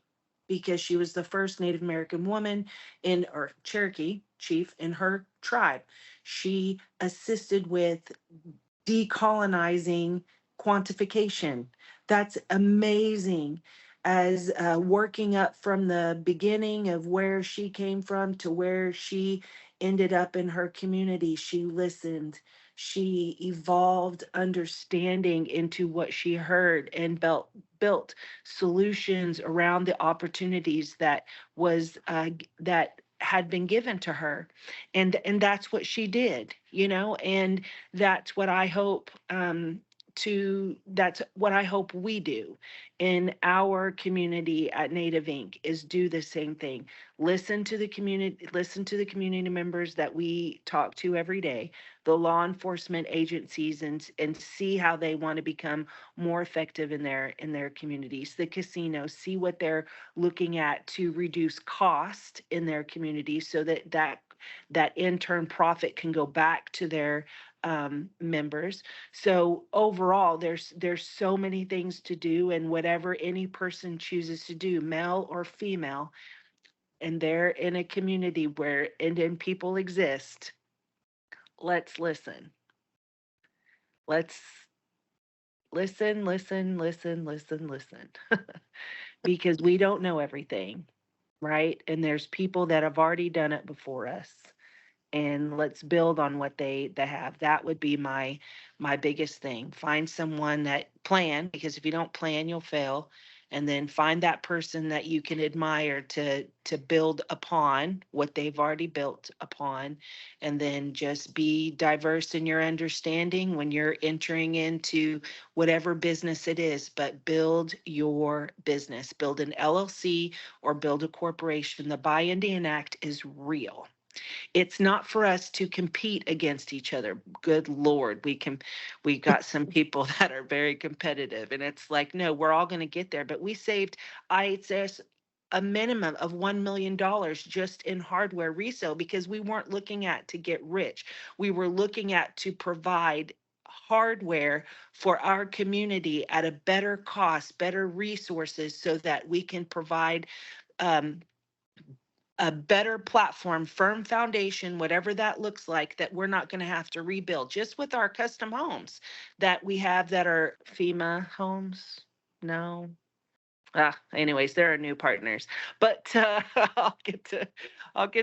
Because she was the first Native American woman or Cherokee chief in her tribe. She assisted with decolonizing quantification. That's amazing. As working up from the beginning of where she came from to where she ended up in her community, she listened. She evolved understanding into what she heard and built solutions around the opportunities that had been given to her, and that's what she did, and that's what I hope that's what I hope we do in our community at Native Inc. is do the same thing. Listen to the community members that we talk to every day, the law enforcement agencies, and see how they want to become more effective in their communities. The casinos, see what they're looking at to reduce cost in their communities so that in turn profit can go back to their members. So overall, there's so many things to do, and whatever any person chooses to do, male or female, and they're in a community where Indian people exist, let's listen. Let's listen, because we don't know everything, right? And there's people that have already done it before us, and let's build on what they have. That would be my biggest thing. Find someone that plan, because if you don't plan, you'll fail. And then find that person that you can admire to build upon what they've already built upon. And then just be diverse in your understanding when you're entering into whatever business it is, but build your business. Build an LLC or build a corporation. The Buy Indian Act is real. It's not for us to compete against each other. Good Lord, we got some people that are very competitive, and it's like, no, we're all going to get there. But we saved IHS a minimum of $1 million just in hardware resale, because we weren't looking at to get rich. We were looking at to provide hardware for our community at a better cost, better resources, so that we can provide um, a better platform, firm foundation, whatever that looks like, that we're not going to have to rebuild, just with our custom homes that we have that are FEMA homes. No. Anyways, there are new partners, but I'll get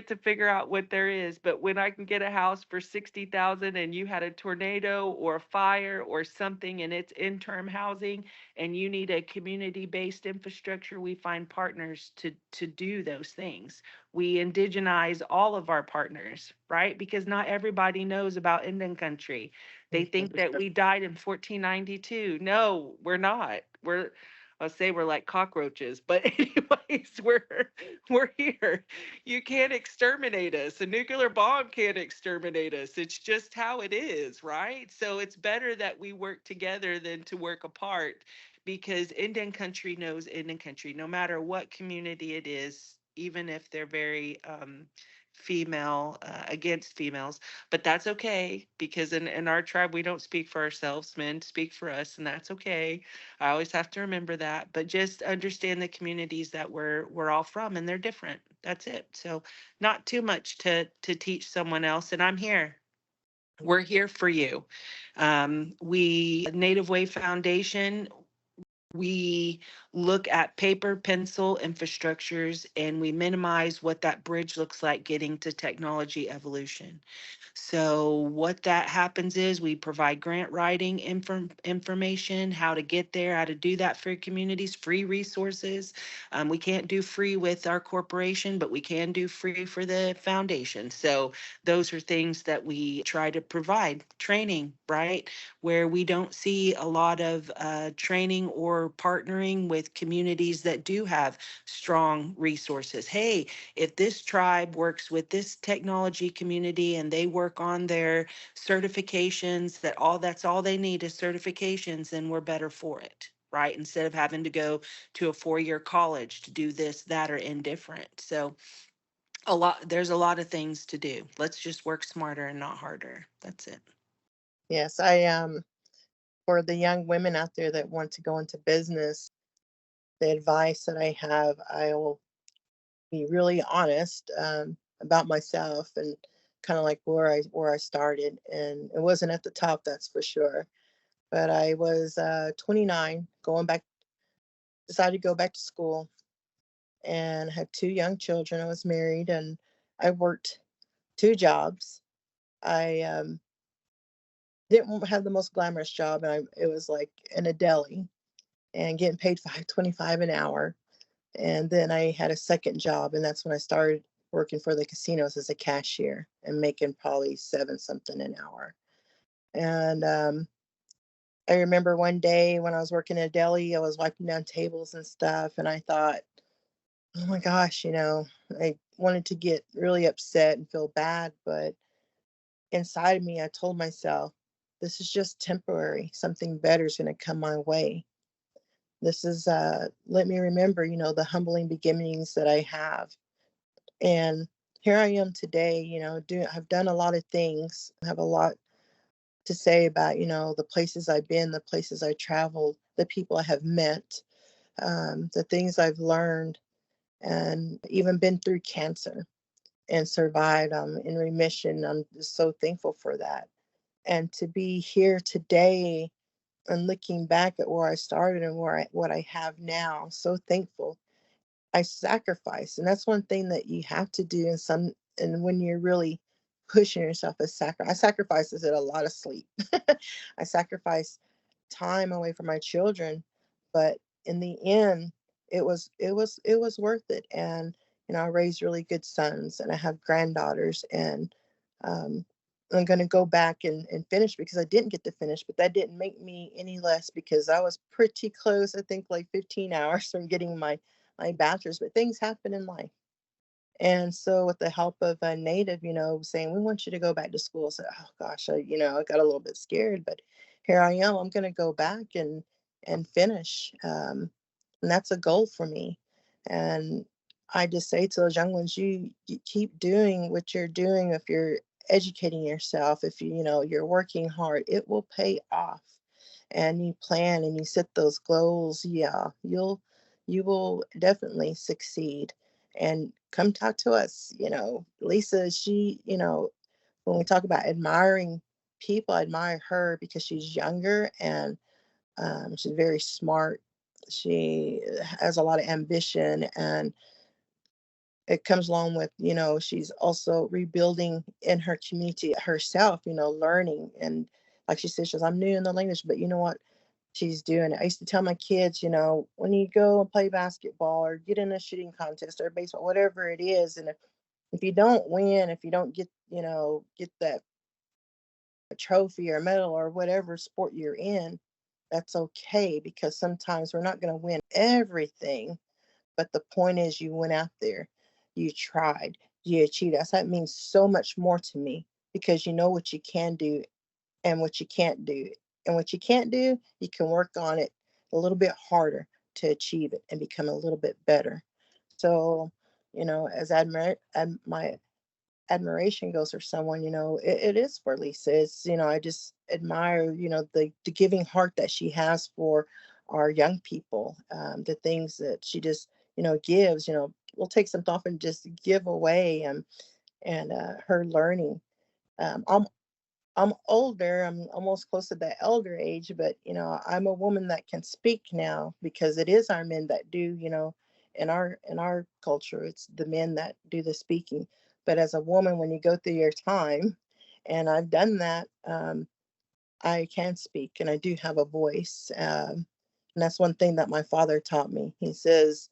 to figure out what there is. But when I can get a house for 60,000, and you had a tornado or a fire or something, and it's interim housing, and you need a community-based infrastructure, we find partners to do those things. We indigenize all of our partners, right? Because not everybody knows about Indian country. They think that we died in 1492. No, we're not. I'll say we're like cockroaches, but anyways, we're here. You can't exterminate us. A nuclear bomb can't exterminate us. It's just how it is, right? So it's better that we work together than to work apart, because Indian country knows Indian country, no matter what community it is, even if they're very female against females. But that's okay, because in our tribe, we don't speak for ourselves. Men speak for us, and that's okay. I always have to remember that. But just understand the communities that we're all from, and they're different. That's it. So not too much to teach someone else. And I'm here. We're here for you. We Native Way Foundation, we look at paper, pencil infrastructures, and we minimize what that bridge looks like getting to technology evolution. So what that happens is we provide grant writing information, how to get there, how to do that for communities, free resources. We can't do free with our corporation, but we can do free for the foundation. So those are things that we try to provide. Training, right? Where we don't see a lot of training or partnering with communities that do have strong resources. Hey, if this tribe works with this technology community and they work on their certifications, that's all they need is certifications, then we're better for it, right? Instead of having to go to a 4-year college to do this, that, or indifferent. So there's a lot of things to do. Let's just work smarter and not harder. That's it. Yes, I for the young women out there that want to go into business, the advice that I have, I will be really honest about myself, and kind of like where I started. And it wasn't at the top, that's for sure. But I was 29, decided to go back to school, and had 2 young children. I was married, and I worked 2 jobs. I didn't have the most glamorous job, and it was like in a deli and getting paid $5.25 an hour. And then I had a second job, and that's when I started working for the casinos as a cashier and making probably 7 something an hour. And I remember one day when I was working at a deli, I was wiping down tables and stuff, and I thought, oh my gosh, I wanted to get really upset and feel bad, but inside of me, I told myself, this is just temporary. Something better is going to come my way. This is, let me remember, the humbling beginnings that I have. And here I am today, I've done a lot of things. I have a lot to say about, the places I've been, the places I traveled, the people I have met, the things I've learned, and even been through cancer and survived. I'm in remission. I'm just so thankful for that. And to be here today and looking back at where I started and what I have now, so thankful. I sacrifice, and that's one thing that you have to do and when you're really pushing yourself, I sacrifices it a lot of sleep. I sacrifice time away from my children, but in the end, it was worth it. And I raised really good sons, and I have granddaughters, and um, I'm going to go back and finish because I didn't get to finish, but that didn't make me any less because I was pretty close. I think like 15 hours from getting my bachelor's, but things happen in life. And so with the help of a native, saying, we want you to go back to school. So, oh gosh, I got a little bit scared, but here I am. I'm going to go back and finish. And that's a goal for me. And I just say to those young ones, you keep doing what you're doing. If you're educating yourself, if you're working hard, it will pay off. And you plan and you set those goals, yeah, you will definitely succeed. And come talk to us. Lisa, when we talk about admiring people, I admire her because she's younger, and she's very smart. She has a lot of ambition, and it comes along with, she's also rebuilding in her community herself, learning. And like she says, I'm new in the language, but you know what? She's doing it. I used to tell my kids, when you go and play basketball or get in a shooting contest or baseball, whatever it is, and if you don't win, if you don't get that trophy or medal or whatever sport you're in, that's okay, because sometimes we're not going to win everything. But the point is, you went out there, you tried, you achieved. That means so much more to me, because you know what you can do and what you can't do. And what you can't do, you can work on it a little bit harder to achieve it and become a little bit better. So, as my admiration goes for someone, it is for Lisa. It's, I just admire, the giving heart that she has for our young people, the things that she just, gives, we'll take some off and just give away, and her learning. I'm older. I'm almost close to that elder age, but I'm a woman that can speak now, because it is our men that do, in our culture, it's the men that do the speaking. But as a woman, when you go through your time, and I've done that, I can speak and I do have a voice. And that's one thing that my father taught me. He says,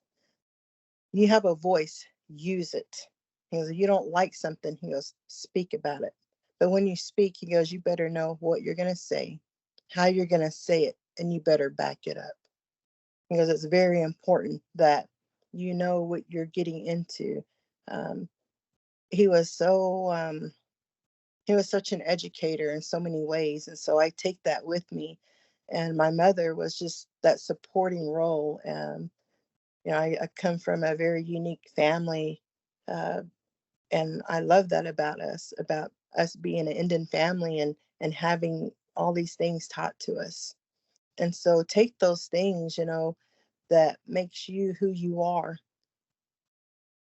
you have a voice, use it. He goes, you don't like something, he goes, speak about it. But when you speak, he goes, you better know what you're going to say, how you're going to say it, and you better back it up. Because it's very important that you know what you're getting into. Um, he was he was such an educator in so many ways, and so I take that with me. And my mother was just that supporting role. I come from a very unique family, uh, and I love that about us being an Indian family, and having all these things taught to us. And so take those things, that makes you who you are.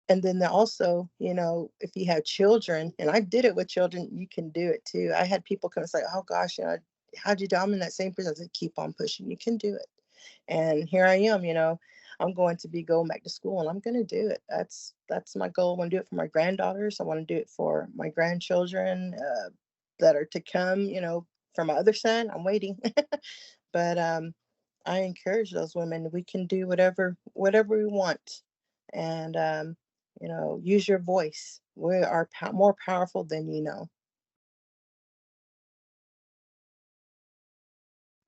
And then also, if you have children, and I did it with children, you can do it too. I had people come and say, oh gosh, how'd you do? I'm in that same person. I said, keep on pushing. You can do it. And here I am, I'm going to be going back to school, and I'm going to do it. That's my goal. I want to do it for my granddaughters. I want to do it for my grandchildren, that are to come, for my other son, I'm waiting. But I encourage those women. We can do whatever we want, and use your voice. We are more powerful than you know.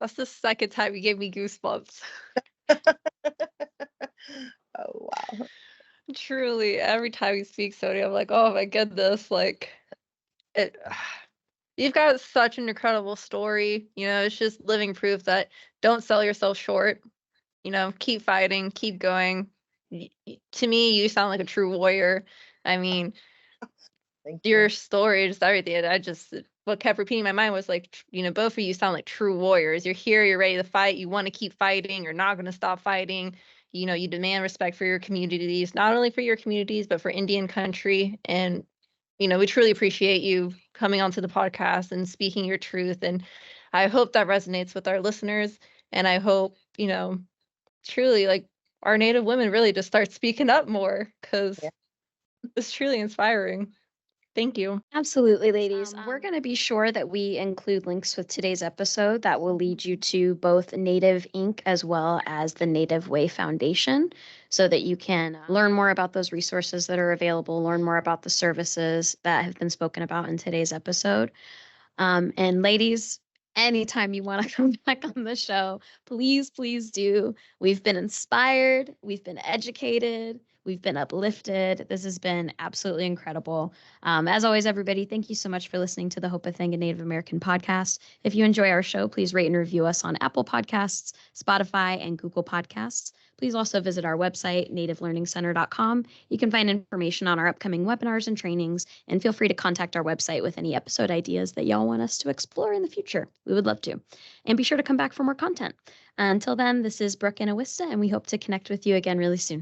That's the second time you gave me goosebumps. Oh wow. Truly, every time you speak, Sonya, I'm like, oh my goodness, like it. You've got such an incredible story. It's just living proof that don't sell yourself short. Keep fighting, keep going. To me, you sound like a true warrior. I mean, Thank your you. story, just everything. What kept repeating in my mind was like, both of you sound like true warriors. You're here, you're ready to fight, you want to keep fighting, you're not going to stop fighting. You demand respect for your communities, not only for your communities, but for Indian country. And, we truly appreciate you coming onto the podcast and speaking your truth. And I hope that resonates with our listeners. And I hope, truly, like, our Native women really just start speaking up more, because Yeah. it's truly inspiring. Thank you. Absolutely, ladies. We're going to be sure that we include links with today's episode that will lead you to both Native Inc. as well as the Natuv Way Foundation, so that you can learn more about those resources that are available, learn more about the services that have been spoken about in today's episode. And ladies, anytime you want to come back on the show, please, please do. We've been inspired, we've been educated, we've been uplifted. This has been absolutely incredible. As always, everybody, thank you so much for listening to the Hoporenkv Native American podcast. If you enjoy our show, please rate and review us on Apple Podcasts, Spotify, and Google Podcasts. Please also visit our website, nativelearningcenter.com. You can find information on our upcoming webinars and trainings, and feel free to contact our website with any episode ideas that y'all want us to explore in the future. We would love to. And be sure to come back for more content. Until then, this is Brooke and Awista, and we hope to connect with you again really soon.